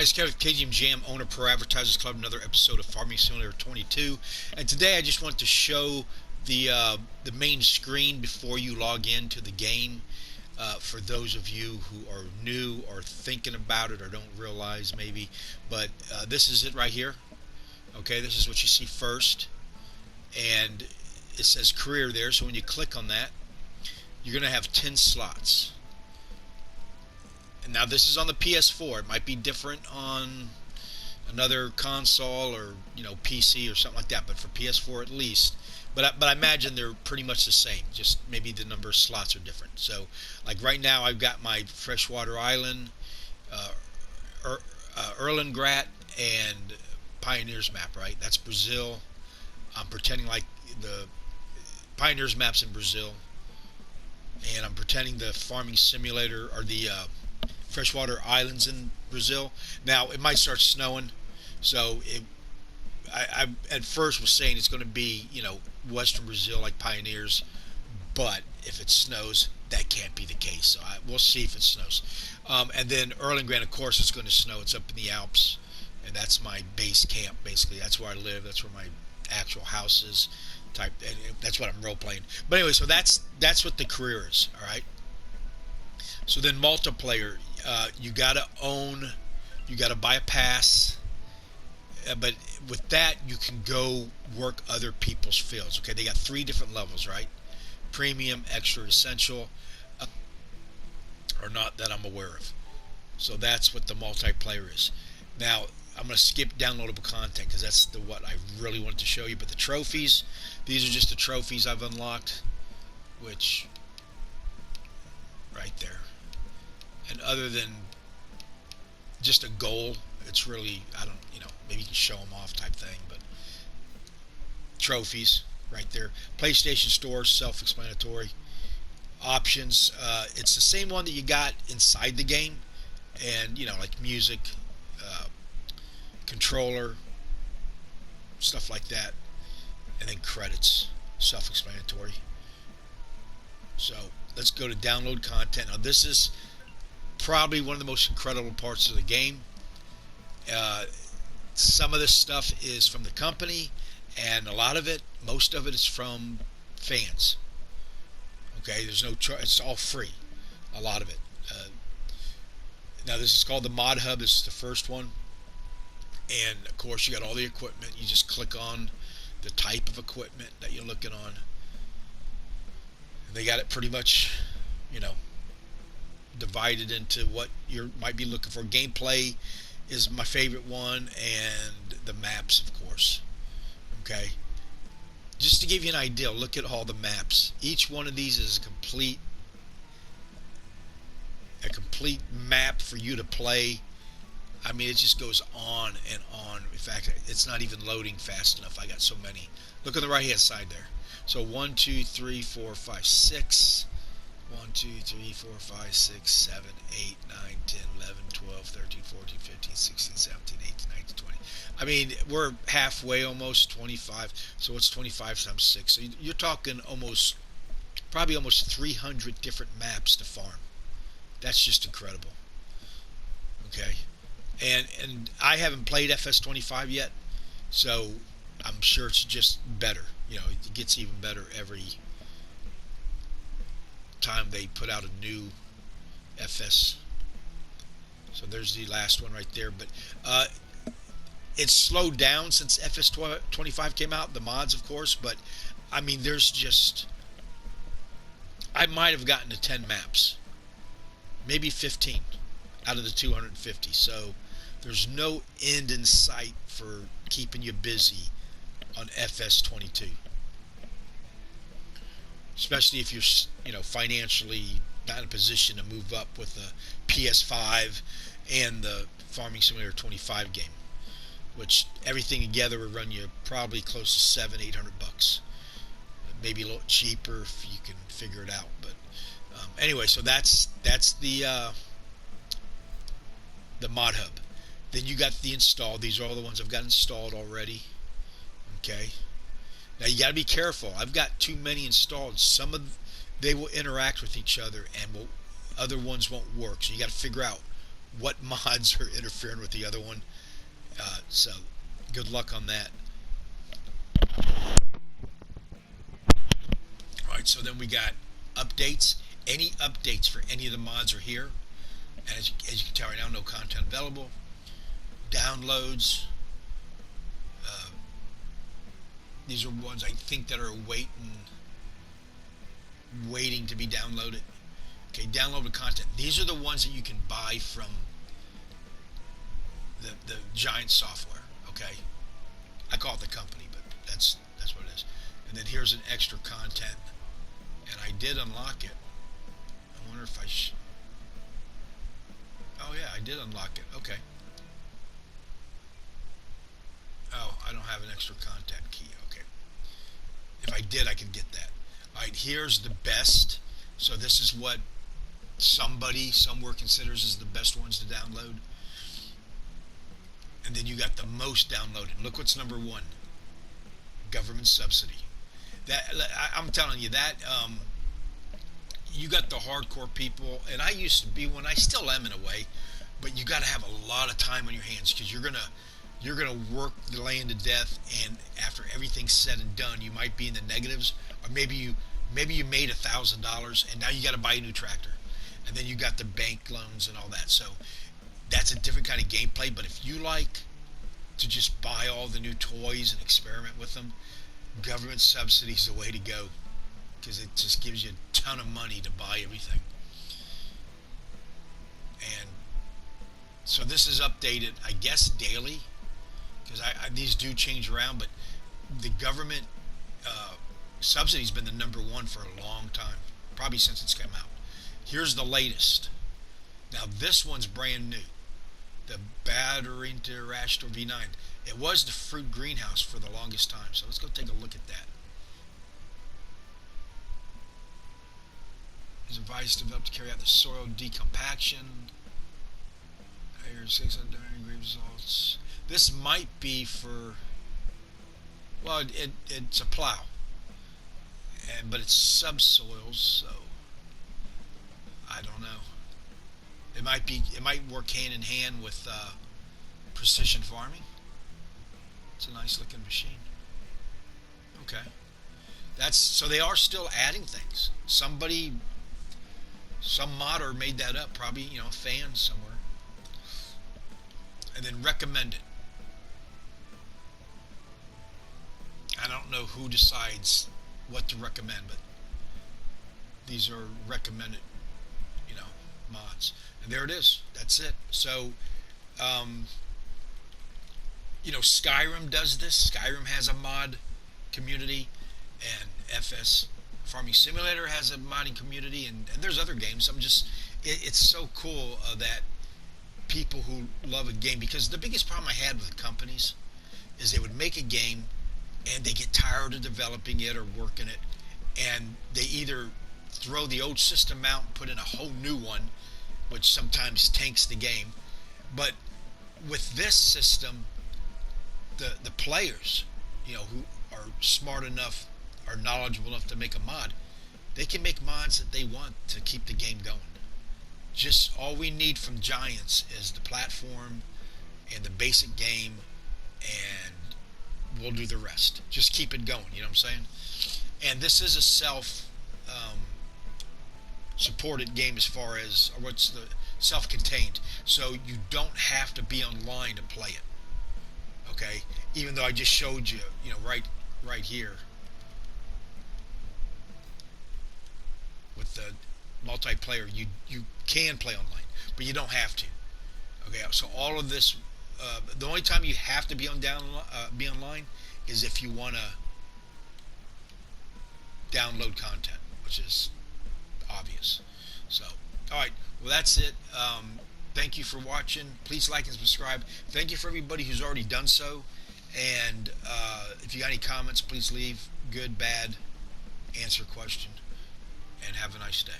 It's Kevin with KGM Jam, owner Pro Advertisers Club, another episode of Farming Simulator 22. And today I just want to show the main screen before you log into the game. For those of you who are new or thinking about it or don't realize maybe, but this is it right here. Okay, this is what you see first, and it says career there. So when you click on that, you're going to have 10 slots. And now this is on the PS4. It might be different on another console or PC or something like that, but for PS4 at least. But I imagine they're pretty much the same. Just maybe the number of slots are different. So like right now, I've got my freshwater island, Erlengrat, and Pioneers map. Right, that's Brazil. I'm pretending like the Pioneers map's in Brazil, and I'm pretending the farming simulator or the freshwater islands in Brazil. Now it might start snowing, so I at first was saying it's going to be western Brazil like Pioneers, but if it snows, that can't be the case. So we'll see if it snows. And then Erlengrat, of course, it's going to snow. It's up in the Alps, and that's my base camp. Basically, that's where I live. That's where my actual house is. And that's what I'm role playing. But anyway, so that's what the career is. All right. So then multiplayer, you gotta buy a pass, but with that you can go work other people's fields. Okay, they got 3 different levels, right? Premium, extra, essential, or not that I'm aware of. So that's what the multiplayer is. Now I'm gonna skip downloadable content because that's what I really wanted to show you. But the trophies, these are just the trophies I've unlocked, which right there. And other than just a goal, it's really, maybe you can show them off type thing, but trophies right there. PlayStation Store, self-explanatory. Options, it's the same one that you got inside the game, and like music, controller, stuff like that, and then credits, self-explanatory. So let's go to download content. Now this is probably one of the most incredible parts of the game. Some of this stuff is from the company, and most of it is from fans. Okay, there's no it's all free, a lot of it. Now this is called the Mod Hub. This is the first one, and of course you got all the equipment. You just click on the type of equipment that you're looking on. And they got it pretty much, divided into what you might be looking for. Gameplay is my favorite one, and the maps, of course. Okay, just to give you an idea, look at all the maps. Each one of these is a complete map for you to play. I mean, it just goes on and on. In fact, it's not even loading fast enough. I got so many. Look on the right hand side there. So 1 2 3 4 5 6 1 2 3 4 5 6 7 8 9 10 11 12 13 14 15 16 17 18 19 20. I mean, we're halfway, almost 25. So what's 25 times 6? So you're talking probably almost 300 different maps to farm. That's just incredible. Okay, and I haven't played FS22 yet, so I'm sure it's just better. It gets even better every time they put out a new FS. So there's the last one right there, but it's slowed down since FS22 came out, the mods of course, but I mean I might have gotten to 10 maps, maybe 15 out of the 250. So there's no end in sight for keeping you busy on FS22, especially if you're financially not in a position to move up with the PS5 and the Farming Simulator 25 game, which everything together would run you probably close to $700-800, maybe a little cheaper if you can figure it out. But anyway, so that's the Mod Hub. Then you got the install. These are all the ones I've got installed already. Okay. Now you got to be careful. I've got too many installed. They will interact with each other, and other ones won't work. So you got to figure out what mods are interfering with the other one. So good luck on that. All right, so then we got updates. Any updates for any of the mods are here. And as you can tell right now, no content available. Downloads. Uh, these are ones I think that are waiting to be downloaded. Okay, downloaded content. These are the ones that you can buy from the giant software. Okay, I call it the company, but that's what it is. And then here's an extra content, and I did unlock it. I wonder if oh yeah, I did unlock it. Okay. Oh, I don't have an extra content key. Okay. If I did, I could get that. All right, here's the best. So this is what somebody somewhere considers as the best ones to download. And then you got the most downloaded. Look what's number one. Government subsidy. That I'm telling you that you got the hardcore people, and I used to be one. I still am in a way, but you got to have a lot of time on your hands because you're gonna work the land to death, and after everything's said and done, you might be in the negatives, or maybe you made $1,000 and now you got to buy a new tractor, and then you got the bank loans and all that. So that's a different kind of gameplay. But if you like to just buy all the new toys and experiment with them, government subsidy is the way to go because it just gives you a ton of money to buy everything. And so this is updated, I guess, daily because these do change around, but the government subsidy's been the number one for a long time, probably since it's come out. Here's the latest. Now this one's brand new. The Battery Interastor V9. It was the fruit greenhouse for the longest time. So let's go take a look at that. It's a device developed to carry out the soil decompaction. Here's 600 degree results. This might be for, well, it's a plow, but it's subsoils, so I don't know. It might work hand in hand with precision farming. It's a nice looking machine. Okay, so they are still adding things. Some modder made that up, probably a fan somewhere. And then recommend it. I don't know who decides what to recommend, but these are recommended, mods. And there it is. That's it. So, Skyrim does this. Skyrim has a mod community, and FS Farming Simulator has a modding community, and there's other games. It's so cool that people who love a game, because the biggest problem I had with companies is they would make a game and they get tired of developing it or working it, and they either throw the old system out and put in a whole new one, which sometimes tanks the game. But with this system, the players, who are smart enough, are knowledgeable enough to make a mod, they can make mods that they want to keep the game going. Just all we need from Giants is the platform and the basic game, and we'll do the rest. Just keep it going, you know what I'm saying? And this is a supported game as far as, or what's the self-contained, so you don't have to be online to play it. Okay, even though I just showed you, right here with the multiplayer, you can play online, but you don't have to. Okay, so all of this, the only time you have to be online is if you want to download content, which is obvious. So, all right, well, that's it. Thank you for watching. Please like and subscribe. Thank you for everybody who's already done so. And if you got any comments, please leave. Good, bad, answer question. And have a nice day.